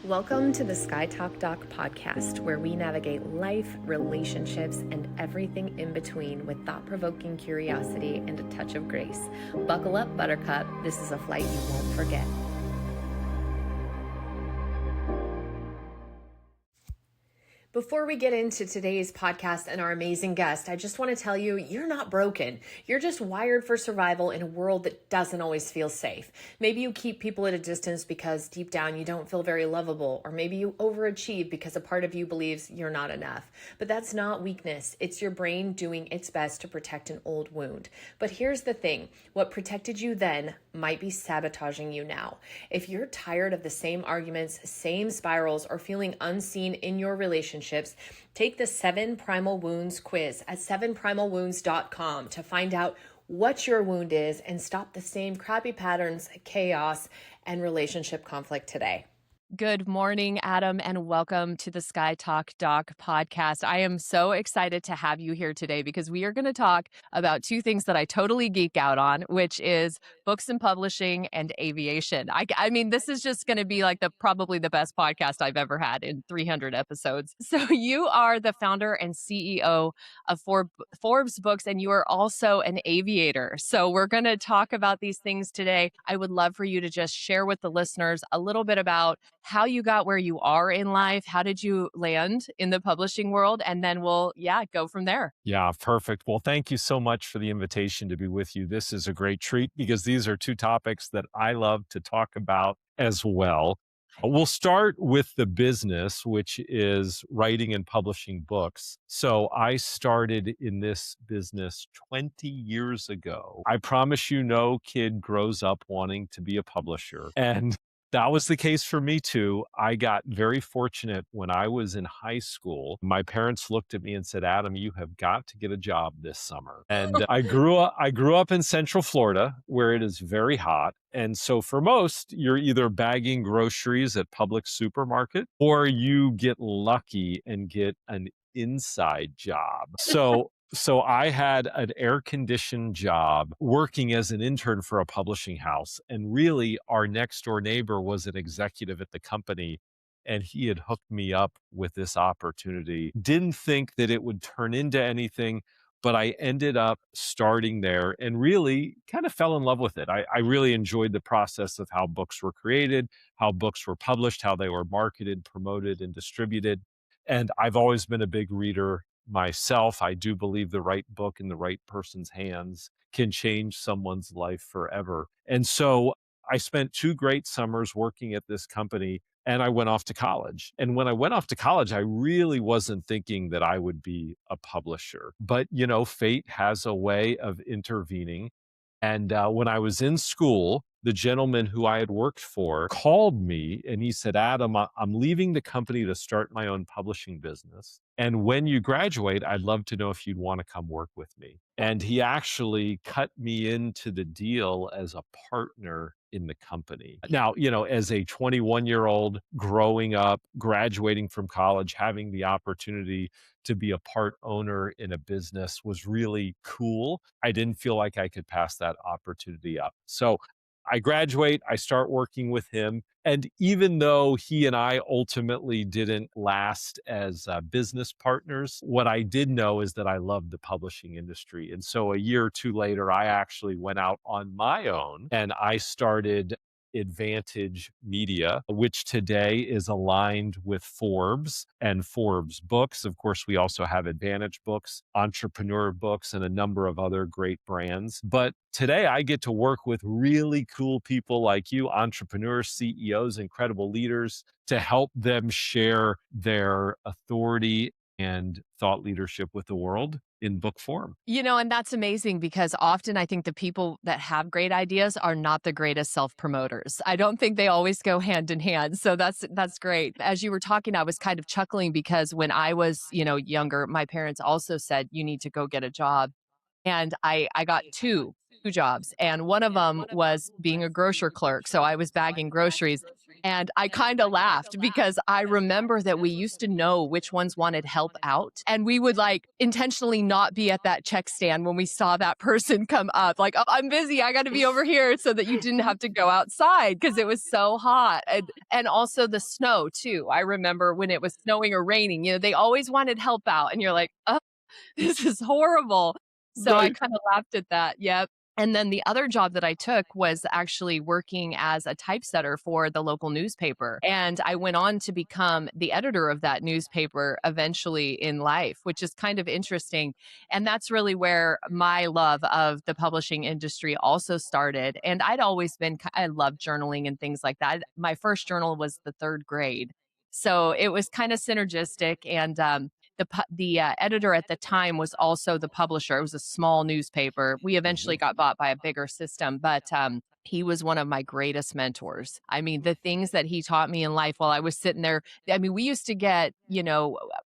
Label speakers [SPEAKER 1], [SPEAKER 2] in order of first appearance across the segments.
[SPEAKER 1] Welcome to the Sky Talk Doc podcast, where we navigate life, relationships, and everything in between with thought-provoking curiosity and a touch of grace. Buckle up, Buttercup. This is a flight you won't forget. Before we get into today's podcast and our amazing guest, I just want to tell you, you're not broken. You're just wired for survival in a world that doesn't always feel safe. Maybe you keep people at a distance because deep down you don't feel very lovable, or maybe you overachieve because a part of you believes you're not enough. But that's not weakness. It's your brain doing its best to protect an old wound. But here's the thing. What protected you then might be sabotaging you now. If you're tired of the same arguments, same spirals, or feeling unseen in your relationships, take the 7 Primal Wounds quiz at 7primalwounds.com to find out what your wound is and stop the same crappy patterns, chaos, and relationship conflict today. Good morning, Adam, and welcome to the Sky Talk Doc podcast. I am so excited to have you here today because we are going to talk about 2 things that I totally geek out on, which is books and publishing and aviation. I mean, this is just going to be like probably the best podcast I've ever had in 300 episodes. So you are the founder and CEO of Forbes Books, and you are also an aviator. So we're going to talk about these things today. I would love for you to just share with the listeners a little bit about how you got where you are in life. How did you land in the publishing world? And then we'll, go from there.
[SPEAKER 2] Yeah, perfect. Well, thank you so much for the invitation to be with you. This is a great treat because these are 2 topics that I love to talk about as well. We'll start with the business, which is writing and publishing books. So I started in this business 20 years ago. I promise you, no kid grows up wanting to be a publisher. And that was the case for me too. I got very fortunate when I was in high school. My parents looked at me and said, "Adam, you have got to get a job this summer." And I grew up in Central Florida where it is very hot. And so for most, you're either bagging groceries at Publix supermarket or you get lucky and get an inside job. So I had an air-conditioned job working as an intern for a publishing house. And really, our next door neighbor was an executive at the company, and he had hooked me up with this opportunity. Didn't think that it would turn into anything, but I ended up starting there and really kind of fell in love with it. I really enjoyed the process of how books were created, how books were published, how they were marketed, promoted, and distributed. And I've always been a big reader myself. I do believe the right book in the right person's hands can change someone's life forever. And so I spent 2 great summers working at this company and I went off to college. And when I went off to college, I really wasn't thinking that I would be a publisher. But, fate has a way of intervening. And when I was in school, the gentleman who I had worked for called me and he said, "Adam, I'm leaving the company to start my own publishing business. And when you graduate, I'd love to know if you'd want to come work with me." And he actually cut me into the deal as a partner in the company. Now, as a 21-year-old growing up, graduating from college, having the opportunity to be a part owner in a business was really cool. I didn't feel like I could pass that opportunity up. So I graduate, I start working with him. And even though he and I ultimately didn't last as business partners, what I did know is that I loved the publishing industry. And so a year or 2 later, I actually went out on my own and I started Advantage Media, which today is aligned with Forbes and Forbes Books. Of course, we also have Advantage Books, Entrepreneur Books, and a number of other great brands. But today I get to work with really cool people like you, entrepreneurs, CEOs, incredible leaders, to help them share their authority and thought leadership with the world in book form.
[SPEAKER 1] And that's amazing because often I think the people that have great ideas are not the greatest self-promoters. I don't think they always go hand in hand. So that's great. As you were talking, I was kind of chuckling because when I was, younger, my parents also said, "You need to go get a job." And I got two jobs. And one of them was being a grocery clerk. So I was bagging groceries.
[SPEAKER 3] And I kind of laughed because I remember that we used to know which ones wanted help out. And we would like intentionally not be at that check stand when we saw that person come up, like, oh, I'm busy. I got to be over here so that you didn't have to go outside because it was so hot. And also the snow, too. I remember when it was snowing or raining, they always wanted help out. And you're like, oh, this is horrible. So I
[SPEAKER 2] Right.
[SPEAKER 3] kind of laughed at that. Yep. And then the other job that I took was actually working as a typesetter for the local newspaper. And I went on to become the editor of that newspaper eventually in life, which is kind of interesting. And that's really where my love of the publishing industry also started. And I'd always been, I love journaling and things like that. My first journal was the third grade. So it was kind of synergistic. And the editor at the time was also the publisher. It was a small newspaper. We eventually
[SPEAKER 2] Mhm.
[SPEAKER 3] got bought by a bigger system, but he was one of my greatest mentors. I mean, the things that he taught me in life while I was sitting there. I mean, we used to get,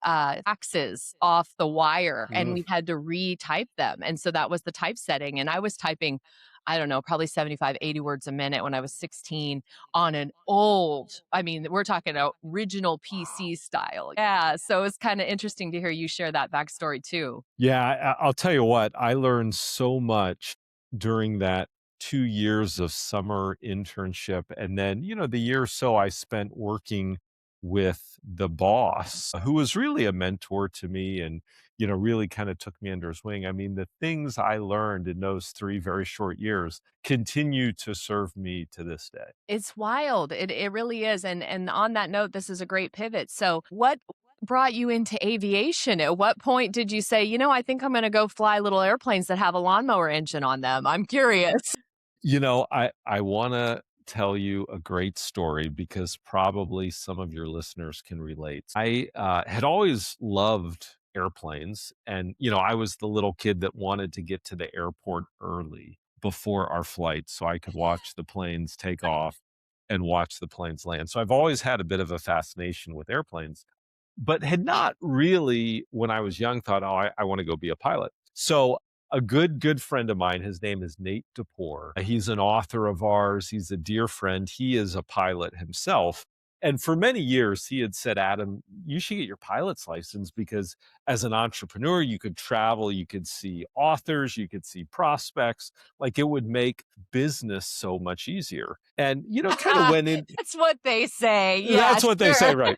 [SPEAKER 3] faxes off the wire and
[SPEAKER 2] Mm.
[SPEAKER 3] we had to retype them. And so that was the typesetting. And I was typing, I don't know, probably 75, 80 words a minute when I was 16 on an old, I mean, we're talking original PC style. Yeah. So it's kind of interesting to hear you share that backstory too.
[SPEAKER 2] Yeah, I'll tell you what, I learned so much during that 2 years of summer internship, and then, the year or so I spent working with the boss, who was really a mentor to me and, really kinda took me under his wing. I mean, the things I learned in those 3 very short years continue to serve me to this day.
[SPEAKER 3] It's wild. It really is. And on that note, this is a great pivot. So what brought you into aviation? At what point did you say, I think I'm going to go fly little airplanes that have a lawnmower engine on them? I'm curious.
[SPEAKER 2] I wanna tell you a great story because probably some of your listeners can relate. I, had always loved airplanes and, I was the little kid that wanted to get to the airport early before our flight so I could watch the planes take off and watch the planes land. So I've always had a bit of a fascination with airplanes, but had not really, when I was young, thought, "Oh, I wanna go be a pilot." So, a good friend of mine, his name is Nate DePore. He's an author of ours, he's a dear friend, he is a pilot himself, and for many years, he had said, "Adam, you should get your pilot's license because as an entrepreneur, you could travel, you could see authors, you could see prospects, like, it would make business so much easier." And, kinda went in.
[SPEAKER 3] That's what they say. Yeah,
[SPEAKER 2] That's what they say,
[SPEAKER 3] sure.
[SPEAKER 2] right.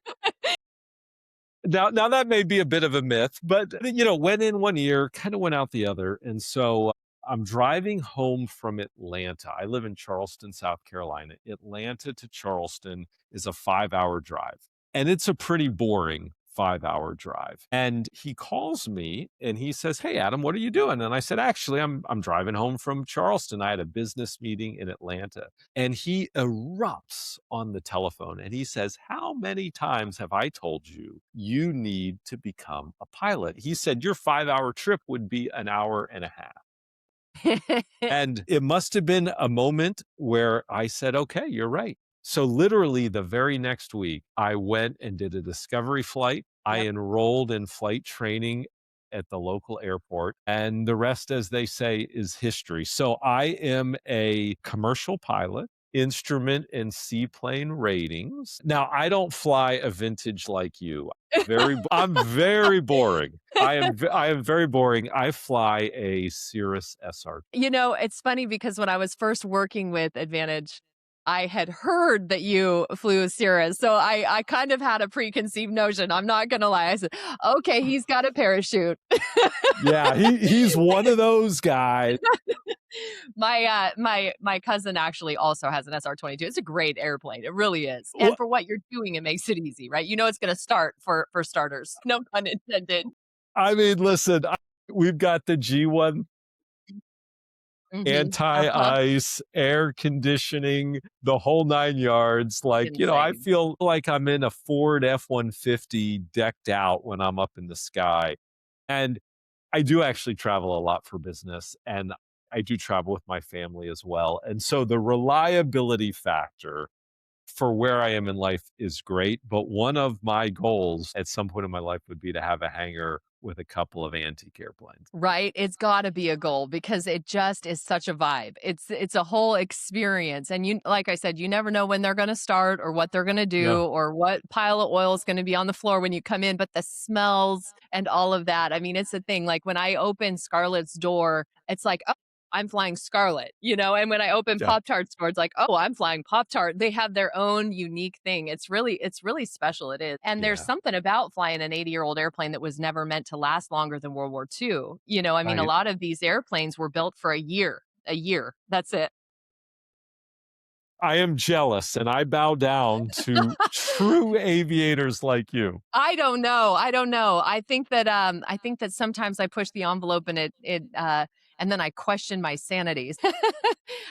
[SPEAKER 2] Now that may be a bit of a myth, but, went in one ear, kinda went out the other, and so I'm driving home from Atlanta. I live in Charleston, South Carolina. Atlanta to Charleston is a 5-hour drive, and it's a pretty boring 5-hour drive, and he calls me, and he says, "Hey, Adam, what are you doing?" And I said, "Actually, I'm driving home from Charleston. I had a business meeting in Atlanta." And he erupts on the telephone and he says, "How many times have I told you you need to become a pilot?" He said, "Your 5-hour trip would be an hour and a half." And it must have been a moment where I said, "Okay, you're right." So literally the very next week, I went and did a discovery flight. I
[SPEAKER 3] Yep.
[SPEAKER 2] enrolled in flight training at the local airport, and the rest, as they say, is history. So I am a commercial pilot, instrument and seaplane ratings. Now, I don't fly a vintage like you. I'm very boring. I am very boring. I fly a Cirrus SR.
[SPEAKER 3] It's funny because when I was first working with Advantage, I had heard that you flew a Cirrus. So I kind of had a preconceived notion. I'm not going to lie. I said, okay, he's got a parachute.
[SPEAKER 2] Yeah, he's one of those guys.
[SPEAKER 3] My cousin actually also has an SR-22. It's a great airplane. It really is. And for what you're doing, it makes it easy, right? You know it's going to start for starters. No pun intended.
[SPEAKER 2] I mean, listen, we've got the G1
[SPEAKER 3] Uh-huh.
[SPEAKER 2] anti-ice, air conditioning, the whole 9 yards. Like, I
[SPEAKER 3] Insane.
[SPEAKER 2] feel like I'm in a Ford F-150 decked out when I'm up in the sky. And I do actually travel a lot for business, and I do travel with my family as well. And so the reliability factor for where I am in life is great, but one of my goals at some point in my life would be to have a hangar with a couple of antique airplanes.
[SPEAKER 3] Right? It's gotta be a goal because it just is such a vibe. It's a whole experience, and you like I said, you never know when they're gonna start or what they're gonna do
[SPEAKER 2] No.
[SPEAKER 3] or what pile of oil is gonna be on the floor when you come in, but the smells and all of that, I mean, it's a thing, like, when I open Scarlett's door, it's like, "Oh, I'm flying Scarlett," and when I open
[SPEAKER 2] Yeah.
[SPEAKER 3] Pop-Tart's door, it's like, "Oh, I'm flying Pop-Tart." They have their own unique thing. It's really special, it is, and there's
[SPEAKER 2] Yeah.
[SPEAKER 3] something about flying an 80-year-old airplane that was never meant to last longer than World War II. I mean, a
[SPEAKER 2] Right.
[SPEAKER 3] lot of these airplanes were built for a year, that's it.
[SPEAKER 2] I am jealous and I bow down to true aviators like you.
[SPEAKER 3] I don't know. I think that sometimes I push the envelope and and then I question my sanity.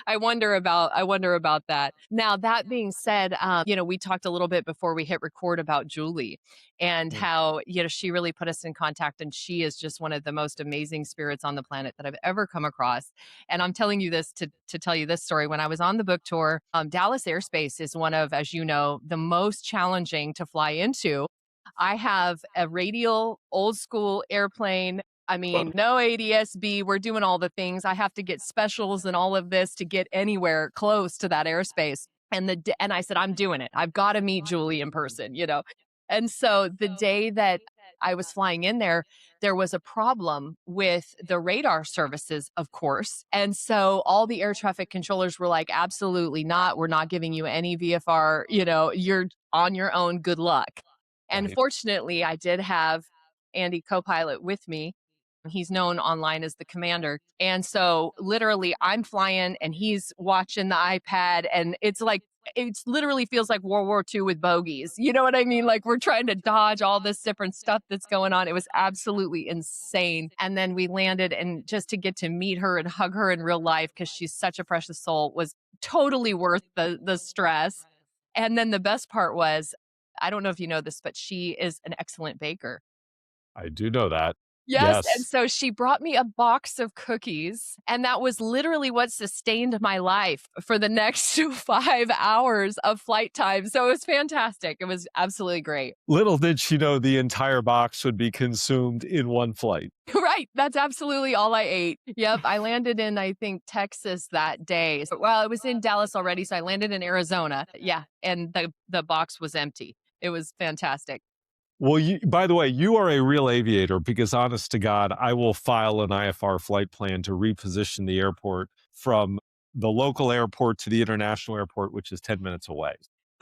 [SPEAKER 3] I wonder about that. Now, that being said, we talked a little bit before we hit record about Julie and
[SPEAKER 2] Mm.
[SPEAKER 3] how, she really put us in contact, and she is just one of the most amazing spirits on the planet that I've ever come across. And I'm telling you this to tell you this story. When I was on the book tour, Dallas airspace is one of, as you know, the most challenging to fly into. I have a radial old school airplane. I mean, no ADSB. We're doing all the things. I have to get specials and all of this to get anywhere close to that airspace. And I said, I'm doing it. I've got to meet Julie in person. And so the day that I was flying in there was a problem with the radar services, of course. And so all the air traffic controllers were like, absolutely not. We're not giving you any VFR. You're on your own. Good luck. And
[SPEAKER 2] Right.
[SPEAKER 3] fortunately, I did have Andy co-pilot with me. He's known online as the commander. And so literally I'm flying and he's watching the iPad, and it literally feels like World War II with bogeys. You know what I mean? Like we're trying to dodge all this different stuff that's going on. It was absolutely insane. And then we landed, and just to get to meet her and hug her in real life, because she's such a precious soul, was totally worth the stress. And then the best part was, I don't know if you know this, but she is an excellent baker.
[SPEAKER 2] I do know that.
[SPEAKER 3] Yes, and
[SPEAKER 2] Yes.
[SPEAKER 3] so she brought me a box of cookies, and that was literally what sustained my life for the next 5 hours of flight time. So it was fantastic. It was absolutely great.
[SPEAKER 2] Little did she know the entire box would be consumed in one flight.
[SPEAKER 3] Right, that's absolutely all I ate. Yep, I landed in, I think, Texas that day. Well, it was in Dallas already, so I landed in Arizona. Yeah, and the box was empty. It was fantastic.
[SPEAKER 2] Well, by the way, you are a real aviator because honest to God, I will file an IFR flight plan to reposition the airport from the local airport to the international airport, which is 10 minutes away.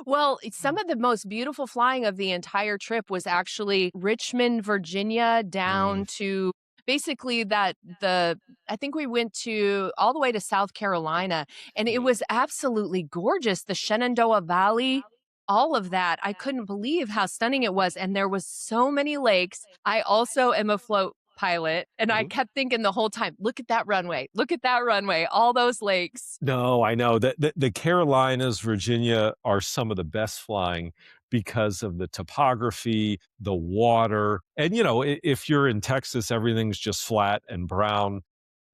[SPEAKER 3] Well, some of the most beautiful flying of the entire trip was actually Richmond, Virginia,
[SPEAKER 2] Mm,
[SPEAKER 3] down to basically that the I think we went to all the way to South Carolina, and it
[SPEAKER 2] mm.
[SPEAKER 3] was absolutely gorgeous. The Shenandoah Valley, all of that. I couldn't believe how stunning it was, and there was so many lakes. I also am a float pilot, and I
[SPEAKER 2] Mhm.
[SPEAKER 3] kept thinking the whole time, look at that runway. Look at that runway. All those lakes.
[SPEAKER 2] No, I know that the Carolinas, Virginia are some of the best flying because of the topography, the water. And, if you're in Texas, everything's just flat and brown,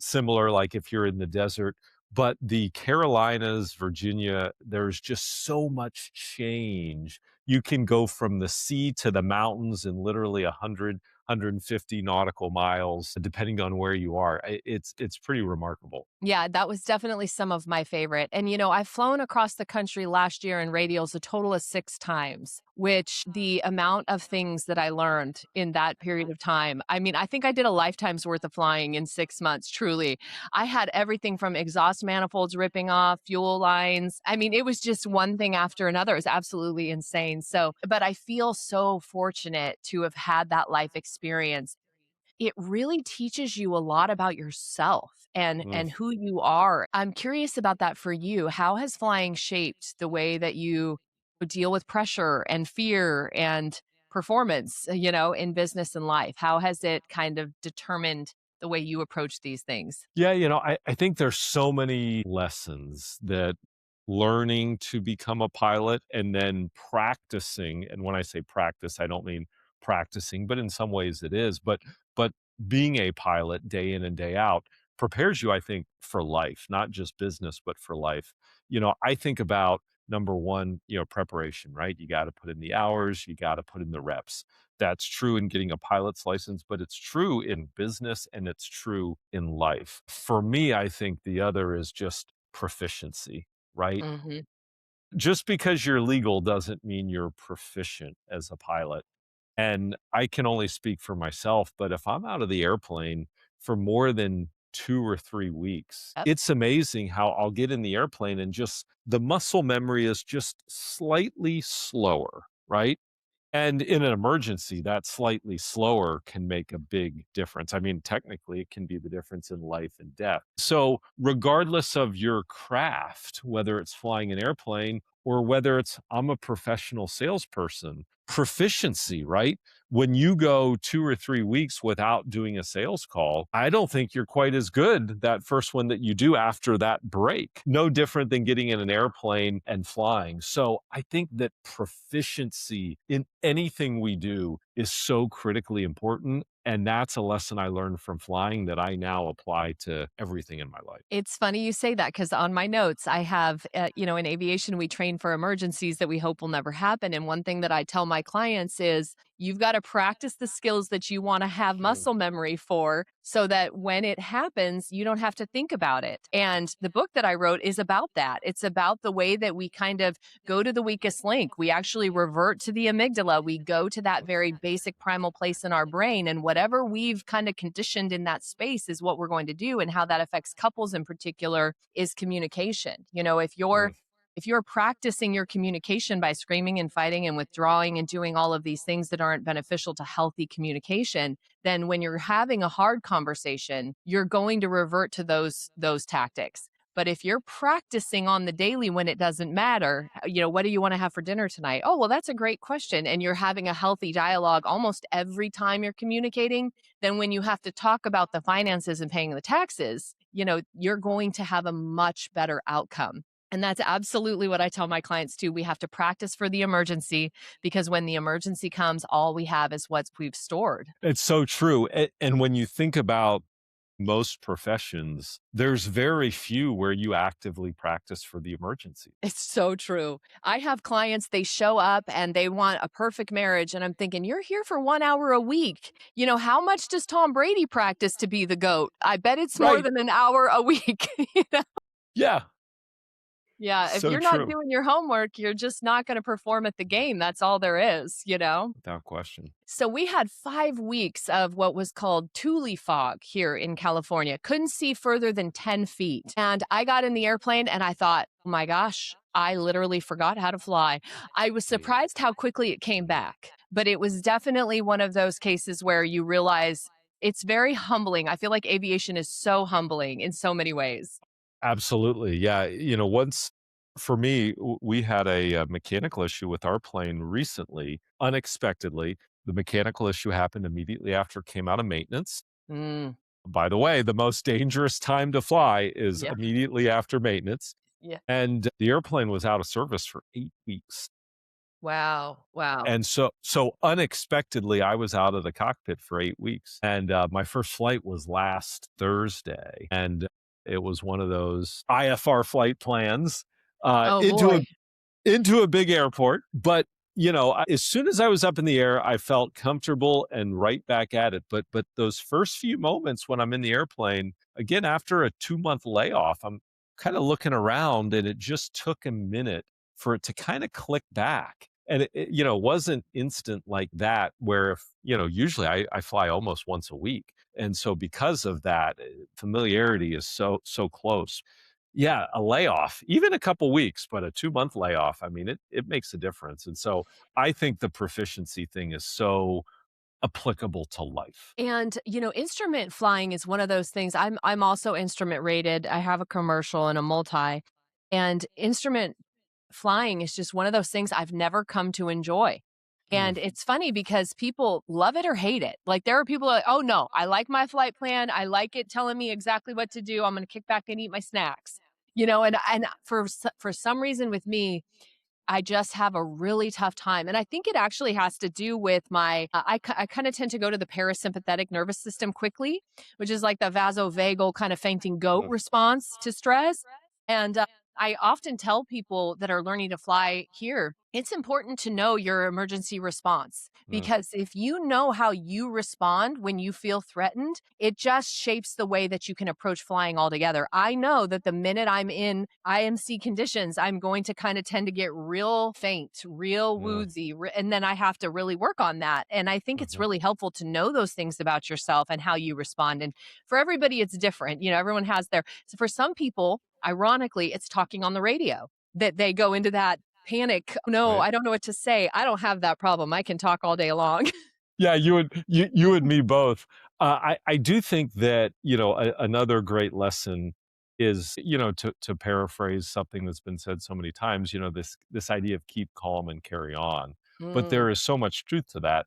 [SPEAKER 2] similar like if you're in the desert. But the Carolinas, Virginia, there's just so much change. You can go from the sea to the mountains in literally 150 nautical miles, depending on where you are. It's pretty remarkable.
[SPEAKER 3] Yeah, that was definitely some of my favorite. And, I've flown across the country last year in radials a total of 6 times, which the amount of things that I learned in that period of time. I mean, I think I did a lifetime's worth of flying in 6 months, truly. I had everything from exhaust manifolds ripping off, fuel lines. I mean, it was just one thing after another. It was absolutely insane. So, but I feel so fortunate to have had that life experience. It really teaches you a lot about yourself and who you are. I'm curious about that for you. How has flying shaped the way that you deal with pressure and fear and performance, in business and life? How has it kind of determined the way you approach these things?
[SPEAKER 2] Yeah, I think there's so many lessons that learning to become a pilot and then practicing, and when I say practice, I don't mean practicing, but in some ways it is, but being a pilot day in and day out prepares you, I think, for life, not just business, but for life. I think about number one, preparation, right? You got to put in the hours, you got to put in the reps. That's true in getting a pilot's license, but it's true in business and it's true in life. For me, I think the other is just proficiency, right?
[SPEAKER 3] Hmm.
[SPEAKER 2] Just because you're legal doesn't mean you're proficient as a pilot. And I can only speak for myself, but if I'm out of the airplane for more than 2 or 3 weeks,
[SPEAKER 3] Yep.
[SPEAKER 2] it's amazing how I'll get in the airplane and just the muscle memory is just slightly slower, right? And in an emergency, that slightly slower can make a big difference. I mean, technically, it can be the difference in life and death. So, regardless of your craft, whether it's flying an airplane or whether it's I'm a professional salesperson, proficiency, right? When you go 2 or 3 weeks without doing a sales call, I don't think you're quite as good that first one that you do after that break. No different than getting in an airplane and flying. So I think that proficiency in anything we do is so critically important. And that's a lesson I learned from flying that I now apply to everything in my life.
[SPEAKER 3] It's funny you say that because on my notes, I have, in aviation, we train for emergencies that we hope will never happen. And one thing that I tell my clients is you've got to practice the skills that you want to have
[SPEAKER 2] Mm,
[SPEAKER 3] muscle memory for so that when it happens, you don't have to think about it. And the book that I wrote is about that. It's about the way that we kind of go to the weakest link. We actually revert to the amygdala. We go to that very basic primal place in our brain. And whatever we've kind of conditioned in that space is what we're going to do. And how that affects couples in particular is communication.
[SPEAKER 2] mm.
[SPEAKER 3] If you're practicing your communication by screaming and fighting and withdrawing and doing all of these things that aren't beneficial to healthy communication, then when you're having a hard conversation, you're going to revert to those tactics. But if you're practicing on the daily when it doesn't matter, what do you want to have for dinner tonight? Oh, well, that's a great question. And you're having a healthy dialogue almost every time you're communicating. Then when you have to talk about the finances and paying the taxes, you're going to have a much better outcome. And that's absolutely what I tell my clients too. We have to practice for the emergency because when the emergency comes, all we have is what we've stored.
[SPEAKER 2] It's so true. And when you think about most professions, there's very few where you actively practice for the emergency.
[SPEAKER 3] It's so true. I have clients, they show up and they want a perfect marriage. And I'm thinking, you're here for 1 hour a week. How much does Tom Brady practice to be the GOAT? I bet it's more
[SPEAKER 2] Right.
[SPEAKER 3] than an hour a week.
[SPEAKER 2] Yeah.
[SPEAKER 3] Yeah. If
[SPEAKER 2] So
[SPEAKER 3] you're not
[SPEAKER 2] true.
[SPEAKER 3] doing your homework, you're just not going to perform at the game. That's all there is.
[SPEAKER 2] Without question.
[SPEAKER 3] So we had 5 weeks of what was called Thule fog here in California. Couldn't see further than 10 feet. And I got in the airplane and I thought, oh my gosh, I literally forgot how to fly. I was
[SPEAKER 2] Mm.
[SPEAKER 3] surprised how quickly it came back. But it was definitely one of those cases where you realize it's very humbling. I feel like aviation is so humbling in so many ways.
[SPEAKER 2] Absolutely. Yeah. Once for me, we had a mechanical issue with our plane recently, unexpectedly. The mechanical issue happened immediately after it came out of maintenance.
[SPEAKER 3] Mm,
[SPEAKER 2] By the way, the most dangerous time to fly is
[SPEAKER 3] yeah.
[SPEAKER 2] immediately after maintenance.
[SPEAKER 3] Yeah.
[SPEAKER 2] And the airplane was out of service for 8 weeks.
[SPEAKER 3] Wow. Wow.
[SPEAKER 2] And so unexpectedly, I was out of the cockpit for 8 weeks. And my first flight was last Thursday. And it was one of those IFR flight plans uh,
[SPEAKER 3] Oh
[SPEAKER 2] into a
[SPEAKER 3] boy.
[SPEAKER 2] into a big airport. But as soon as I was up in the air, I felt comfortable and right back at it. But those first few moments when I'm in the airplane, again after a 2 month layoff, I'm kind of looking around, and it just took a minute for it to kind of click back. And it wasn't instant like that. Where if usually I fly almost once a week, and so because of that, familiarity is so close. Yeah, a layoff, even a couple weeks, but a 2 month layoff, I mean, it makes a difference. And so I think the proficiency thing is so applicable to life.
[SPEAKER 3] And, instrument flying is one of those things. I'm also instrument rated. I have a commercial and a multi. And instrument flying is just one of those things I've never come to enjoy.
[SPEAKER 2] Mm.
[SPEAKER 3] And it's funny because people love it or hate it. Like there are people like, oh no, I like my flight plan. I like it telling me exactly what to do. I'm going to kick back and eat my snacks. And for some reason with me, I just have a really tough time. And I think it actually has to do with I kind of tend to go to the parasympathetic nervous system quickly, which is like the vasovagal kind of fainting goat
[SPEAKER 2] Mm.
[SPEAKER 3] response to stress. And I often tell people that are learning to fly here, it's important to know your emergency response
[SPEAKER 2] Mm,
[SPEAKER 3] because if you know how you respond when you feel threatened, it just shapes the way that you can approach flying altogether. I know that the minute I'm in IMC conditions, I'm going to kind of tend to get real faint, real
[SPEAKER 2] mm,
[SPEAKER 3] woozy, and then I have to really work on that. And I think it's
[SPEAKER 2] mhm.
[SPEAKER 3] really helpful to know those things about yourself and how you respond. And for everybody, it's different. Everyone has their, so for some people, ironically, it's talking on the radio that they go into that panic. "Oh, no,
[SPEAKER 2] Right.
[SPEAKER 3] I don't know what to say. I don't have that problem. I can talk all day long."
[SPEAKER 2] Yeah, you and me both. I do think that another great lesson is to paraphrase something that's been said so many times. This idea of keep calm and carry on. But
[SPEAKER 3] Mm.
[SPEAKER 2] there is so much truth to that.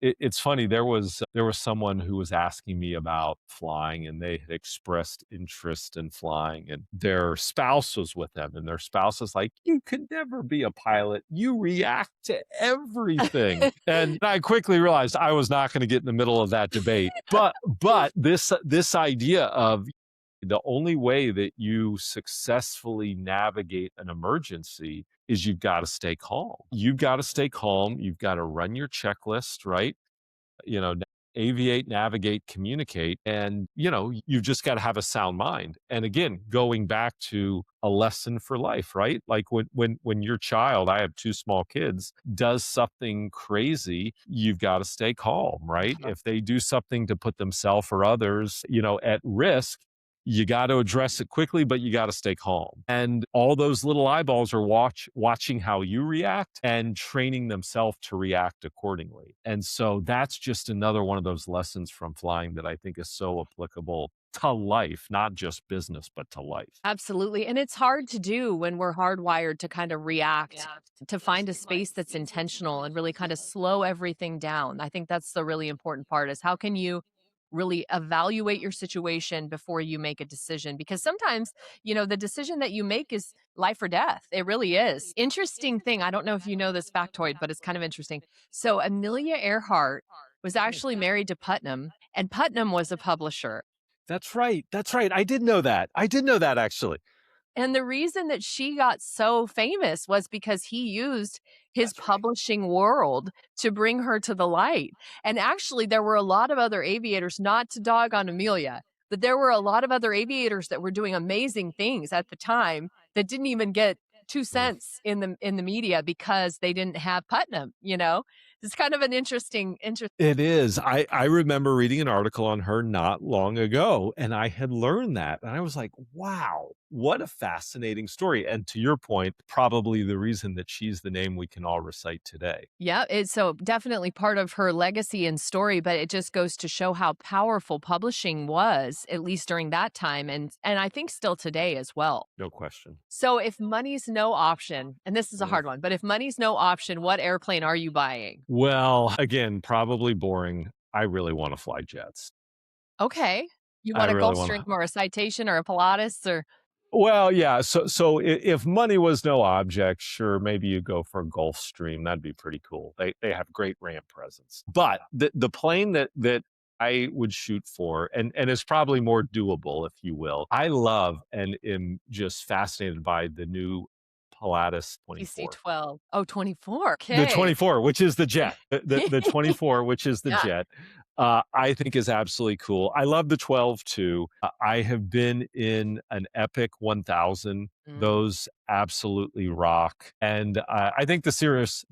[SPEAKER 2] It's funny. There was someone who was asking me about flying, and they had expressed interest in flying, and their spouse was with them, and their spouse is like, "You could never be a pilot. You react to everything." And I quickly realized I was not going to get in the middle of that debate. But this idea of the only way that you successfully navigate an emergency is you've got to stay calm. You've got to stay calm. You've got to run your checklist, right? you know, aviate, navigate, communicate. And, you've just got to have a sound mind. And again, going back to a lesson for life, right? Like when your child, I have two small kids, does something crazy, you've got to stay calm, right? If they do something to put themselves or others, at risk, you got to address it quickly, but you got to stay calm. And all those little eyeballs are watching how you react and training themselves to react accordingly. And so that's just another one of those lessons from flying that I think is so applicable to life, not just business, but to life.
[SPEAKER 3] Absolutely. And it's hard to do when we're hardwired to kind of react, to find a space that's intentional and really kind of slow everything down. I think that's the really important part is how can you really evaluate your situation before you make a decision? Because sometimes, the decision that you make is life or death. It really is. Interesting thing. I don't know if you know this factoid, but it's kind of interesting. So Amelia Earhart was actually married to Putnam, and Putnam was a publisher.
[SPEAKER 2] That's right. That's right. I did know that. I did know that actually.
[SPEAKER 3] And the reason that she got so famous was because he used his
[SPEAKER 2] That's right.
[SPEAKER 3] publishing world to bring her to the light. And actually, there were a lot of other aviators, not to dog on Amelia, but there were a lot of other aviators that were doing amazing things at the time that didn't even get two
[SPEAKER 2] Mm.
[SPEAKER 3] cents in the media because they didn't have Putnam. It's kind of an interesting.
[SPEAKER 2] It is. I remember reading an article on her not long ago, and I had learned that. And I was like, wow, what a fascinating story. And to your point, probably the reason that she's the name we can all recite today.
[SPEAKER 3] Yeah, it's so definitely part of her legacy and story, but it just goes to show how powerful publishing was, at least during that time, and I think still today as well.
[SPEAKER 2] No question.
[SPEAKER 3] So if money's no option, and this is a
[SPEAKER 2] Mm.
[SPEAKER 3] hard one, but if money's no option, what airplane are you buying?
[SPEAKER 2] Well, again, probably boring. I really want to fly jets.
[SPEAKER 3] Okay. You
[SPEAKER 2] I
[SPEAKER 3] want a
[SPEAKER 2] really want
[SPEAKER 3] Gulfstream
[SPEAKER 2] to.
[SPEAKER 3] or a Citation or a Pilatus or
[SPEAKER 2] Well, yeah. So if money was no object, sure, maybe you go for a Gulfstream. That'd be pretty cool. They have great ramp presence. But the plane that I would shoot for, and it's probably more doable, if you will. I love and am just fascinated by the new Pilatus 24.
[SPEAKER 3] PC-12? Oh, 24.
[SPEAKER 2] The
[SPEAKER 3] Okay.
[SPEAKER 2] 24, which is the jet. The 24, which is the
[SPEAKER 3] Yeah.
[SPEAKER 2] jet, I think is absolutely cool. I love the 12 too. I have been in an Epic 1000.
[SPEAKER 3] Mm.
[SPEAKER 2] Those absolutely rock. And I think the Cirrus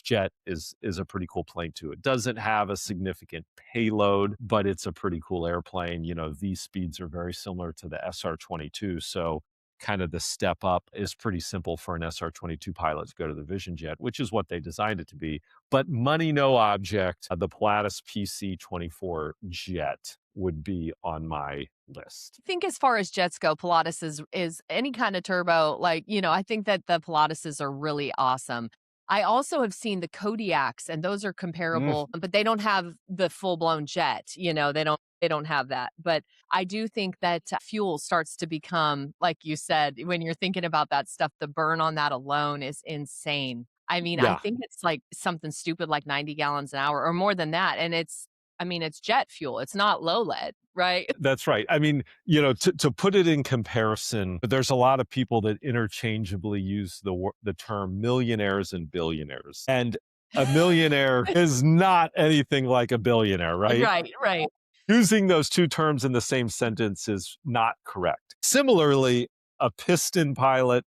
[SPEAKER 2] Jet is a pretty cool plane too. It doesn't have a significant payload, but it's a pretty cool airplane. These speeds are very similar to the SR-22. So kind of the step up is pretty simple for an SR-22 pilot to go to the Vision Jet, which is what they designed it to be. But money no object, the Pilatus PC-24 jet would be on my list.
[SPEAKER 3] I think as far as jets go, Pilatus is any kind of turbo. Like, I think that the Pilatuses are really awesome. I also have seen the Kodiaks, and those are
[SPEAKER 2] Mm,
[SPEAKER 3] comparable, but they don't have the full blown jet. They don't have that. But I do think that fuel starts to become, like you said, when you're thinking about that stuff, the burn on that alone is insane. I mean, I
[SPEAKER 2] yeah.
[SPEAKER 3] think it's like something stupid like 90 gallons an hour or more than that, and it's I mean, it's jet fuel. It's not low lead, right?
[SPEAKER 2] That's right. I mean, to put it in comparison, there's a lot of people that interchangeably use the term millionaires and billionaires. And a millionaire is not anything like a billionaire, right?
[SPEAKER 3] Right, right.
[SPEAKER 2] Using those two terms in the same sentence is not correct. Similarly, a piston pilot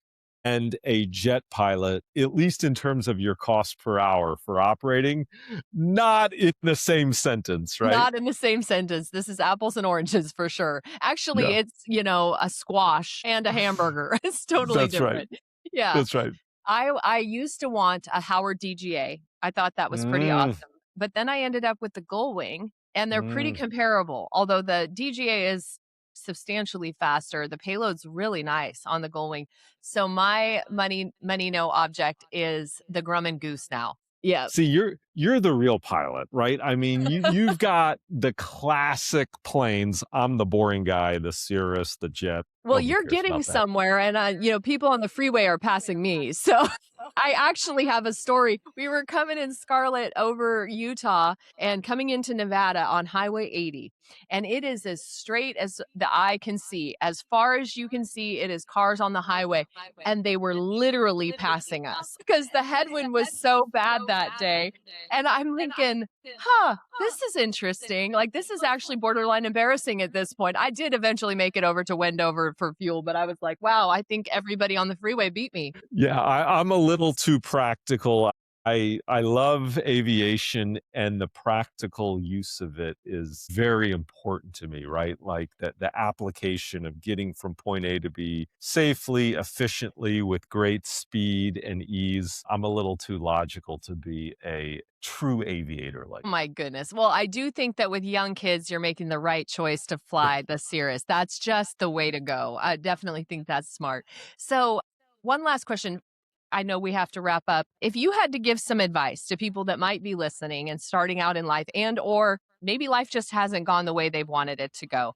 [SPEAKER 2] and a jet pilot, at least in terms of your cost per hour for operating, not in the same sentence, right?
[SPEAKER 3] Not in the same sentence. This is apples and oranges for sure. Actually,
[SPEAKER 2] Yeah,
[SPEAKER 3] it's, a squash and a hamburger. It's totally
[SPEAKER 2] that's right.
[SPEAKER 3] different. Yeah.
[SPEAKER 2] That's right.
[SPEAKER 3] I used to want a Howard DGA. I thought that was pretty
[SPEAKER 2] Mm,
[SPEAKER 3] awesome. But then I ended up with the Gullwing, and they're pretty
[SPEAKER 2] mm.
[SPEAKER 3] comparable. Although the DGA is substantially faster, the payload's really nice on the Gullwing. So my money no object is the Grumman Goose now. Yeah.
[SPEAKER 2] See, you're the real pilot, right? I mean, you've got the classic planes. I'm the boring guy, the Cirrus, the jet.
[SPEAKER 3] Well,
[SPEAKER 2] Nobody
[SPEAKER 3] you're
[SPEAKER 2] cares
[SPEAKER 3] getting
[SPEAKER 2] about that.
[SPEAKER 3] somewhere, and people on the freeway are passing me. So I actually have a story. We were coming in Scarlet over Utah and coming into Nevada on Highway 80, and it is as straight as the eye can see. As far as you can see, it is cars on the highway, and they were literally passing us because the headwind was so bad that day. And I'm thinking, this is interesting. Like, this is actually borderline embarrassing at this point. I did eventually make it over to Wendover for fuel, but I was like, wow, I think everybody on the freeway beat me.
[SPEAKER 2] Yeah, I'm a little too practical. I love aviation, and the practical use of it is very important to me, right? Like that the application of getting from point A to B safely, efficiently, with great speed and ease. I'm a little too logical to be a true aviator like
[SPEAKER 3] Oh my goodness. Well, I do think that with young kids, you're making the right choice to fly the Cirrus. That's just the way to go. I definitely think that's smart. So, one last question. I know we have to wrap up. If you had to give some advice to people that might be listening and starting out in life, and or maybe life just hasn't gone the way they've wanted it to go,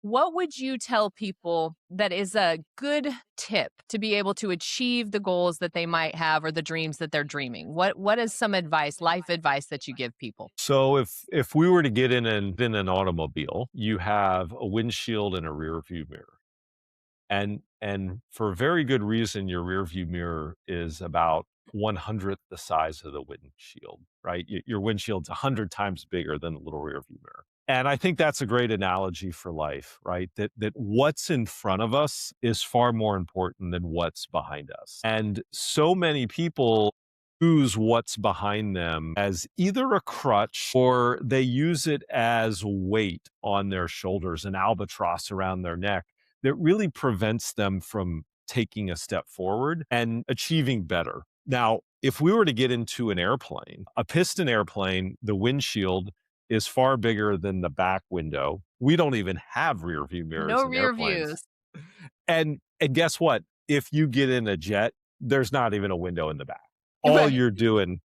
[SPEAKER 3] what would you tell people that is a good tip to be able to achieve the goals that they might have or the dreams that they're dreaming? What is some advice, life advice that you give people?
[SPEAKER 2] So if we were to get in an automobile, you have a windshield and a rear view mirror. And for very good reason, your rear view mirror is about 1/100th the size of the windshield, right? Your windshield's 100 times bigger than the little rear view mirror. And I think that's a great analogy for life, right? That what's in front of us is far more important than what's behind us. And so many people use what's behind them as either a crutch, or they use it as weight on their shoulders, an albatross around their neck that really prevents them from taking a step forward and achieving better. Now, if we were to get into an airplane, a piston airplane, the windshield is far bigger than the back window. We don't even have rear view mirrors
[SPEAKER 3] No
[SPEAKER 2] in
[SPEAKER 3] rear
[SPEAKER 2] airplanes.
[SPEAKER 3] views.
[SPEAKER 2] And guess what? If you get in a jet, there's not even a window in the back. All
[SPEAKER 3] Right.
[SPEAKER 2] you're doing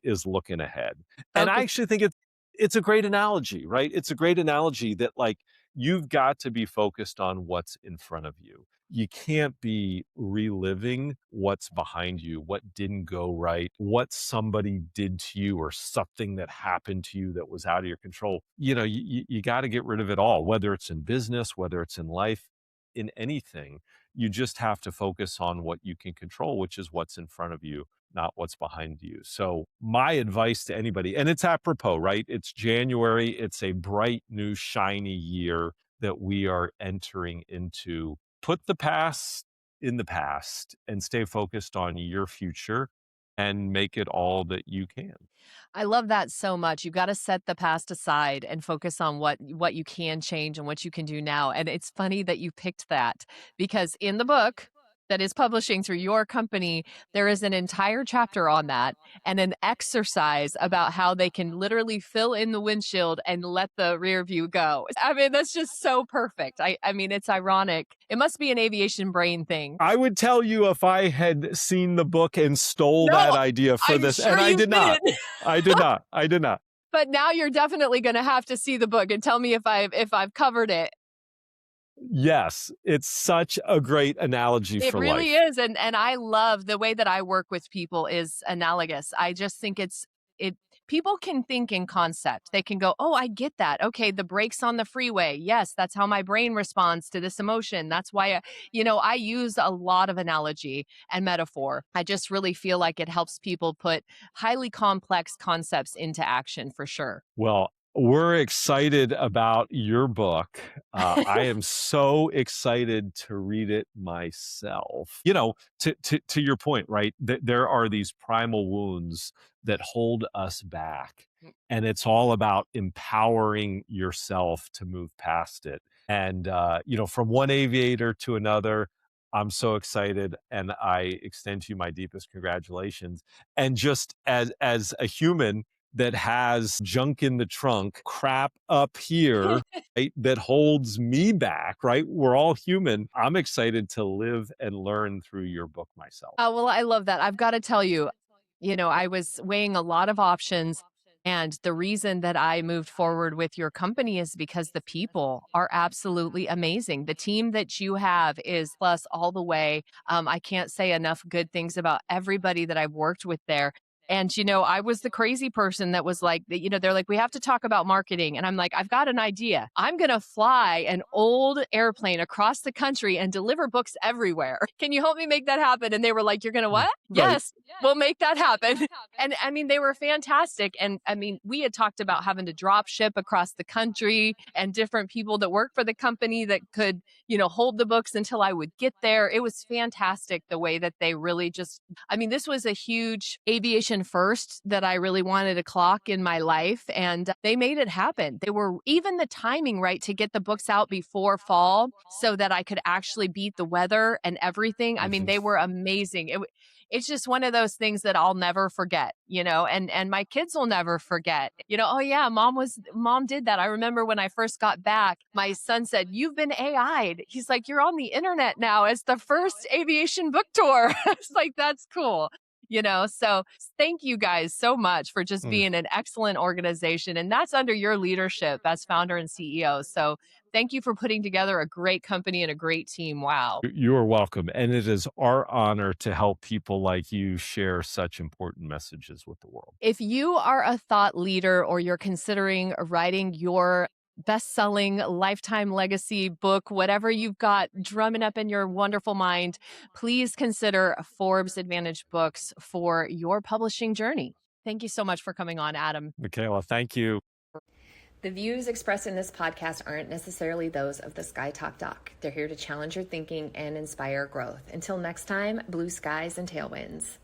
[SPEAKER 2] is looking ahead. And I
[SPEAKER 3] Focus.
[SPEAKER 2] actually think it's a great analogy, right? It's a great analogy that, like, you've got to be focused on what's in front of you. You can't be reliving what's behind you, what didn't go right, what somebody did to you, or something that happened to you that was out of your control. You got to get rid of it all, whether it's in business, whether it's in life, in anything. You just have to focus on what you can control, which is what's in front of you, not what's behind you. So my advice to anybody, and it's apropos, right? It's January. It's a bright, new, shiny year that we are entering into. Put the past in the past and stay focused on your future and make it all that you can.
[SPEAKER 3] I love that so much. You've got to set the past aside and focus on what you can change and what you can do now. And it's funny that you picked that because in the book that is publishing through your company, there is an entire chapter on that and an exercise about how they can literally fill in the windshield and let the rear view go. I mean, that's just so perfect. I mean, it's ironic. It must be an aviation brain thing.
[SPEAKER 2] I would tell you if I had seen the book and stole
[SPEAKER 3] No,
[SPEAKER 2] that idea for
[SPEAKER 3] I'm
[SPEAKER 2] this,
[SPEAKER 3] sure
[SPEAKER 2] and I
[SPEAKER 3] you
[SPEAKER 2] did not.
[SPEAKER 3] did.
[SPEAKER 2] I did not. I did not.
[SPEAKER 3] But now you're definitely going to have to see the book and tell me if I've covered it.
[SPEAKER 2] Yes, it's such a great analogy
[SPEAKER 3] It
[SPEAKER 2] for
[SPEAKER 3] really
[SPEAKER 2] life.
[SPEAKER 3] is, and I love the way that I work with people is analogous. I just think it people can think in concept. They can go, oh, I get that. Okay, the brakes on the freeway. Yes, that's how my brain responds to this emotion. That's why, I use a lot of analogy and metaphor. I just really feel like it helps people put highly complex concepts into action for sure.
[SPEAKER 2] Well, we're excited about your book. I am so excited to read it myself. To your point, right? There are these primal wounds that hold us back, and it's all about empowering yourself to move past it. And from one aviator to another, I'm so excited, and I extend to you my deepest congratulations. And just as a human that has junk in the trunk, crap up here, right, that holds me back, right? We're all human. I'm excited to live and learn through your book myself.
[SPEAKER 3] Oh, well, I love that. I've got to tell you, I was weighing a lot of options. And the reason that I moved forward with your company is because the people are absolutely amazing. The team that you have is plus all the way. I can't say enough good things about everybody that I've worked with there. And, I was the crazy person that was like, they're like, we have to talk about marketing. And I'm like, I've got an idea. I'm going to fly an old airplane across the country and deliver books everywhere. Can you help me make that happen? And they were like, you're going to what?
[SPEAKER 2] Right.
[SPEAKER 3] Yes, we'll make that happen. And I mean, they were fantastic. And I mean, we had talked about having to drop ship across the country and different people that work for the company that could, hold the books until I would get there. It was fantastic the way that they really this was a huge aviation first that I really wanted to clock in my life. And they made it happen. They were even the timing right to get the books out before fall so that I could actually beat the weather and everything. I mean, they were amazing. It's just one of those things that I'll never forget, and my kids will never forget, oh yeah, mom did that. I remember when I first got back, my son said, you've been AI'd. He's like, you're on the internet now as the first aviation book tour. It's like, that's cool. So thank you guys so much for just being an excellent organization. And that's under your leadership as founder and CEO. So thank you for putting together a great company and a great team. Wow.
[SPEAKER 2] You are welcome. And it is our honor to help people like you share such important messages with the world.
[SPEAKER 3] If you are a thought leader or you're considering writing your best-selling lifetime legacy book, whatever you've got drumming up in your wonderful mind, please consider Forbes Advantage Books for your publishing journey. Thank you so much for coming on, Adam.
[SPEAKER 2] Michaela, thank you.
[SPEAKER 1] The views expressed in this podcast aren't necessarily those of the Sky Talk Doc. They're here to challenge your thinking and inspire growth. Until next time, blue skies and tailwinds.